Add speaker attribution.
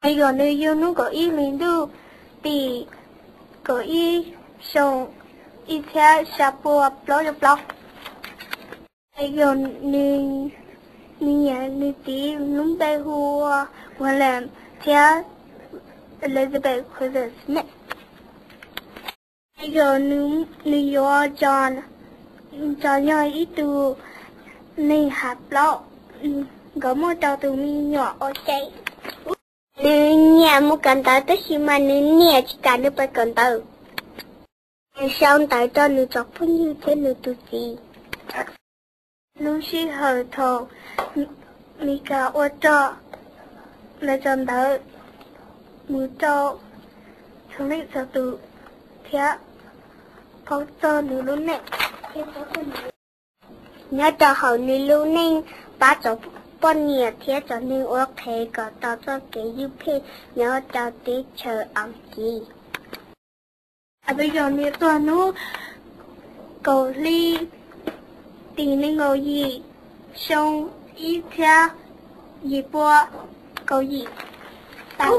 Speaker 1: bây giờ nơi yêu nó có ý mình đâu thì có ý xong ý theo sắp bùa blog bây giờ nên nhà nơi tí lúc đây hùa hoặc là theo Elizabeth Quizzer Smith bây giờ New York John nhỏ ít từ nên hạt blog có một trò từ mình nhỏ ok nhà một cần tới tất nhiên mà nhà chỉ cần được phải cần tới sao tại cho nữ chọc phân như thế nữ tu gì lúc khi hở thầu mi cả ô trọ là chọn tới mũi trọ chúng định sẽ tự thế có cho nữ luôn này nhớ cho hậu nữ luôn nên ba chọc bọn nhiệt thế cho nên ok có tạo cho cái UP nhớ cho tí chờ ông gì bây giờ nếu tôi nó cầu ly tìm nên ngồi gì xong ít theo gì bùa cầu gì tạm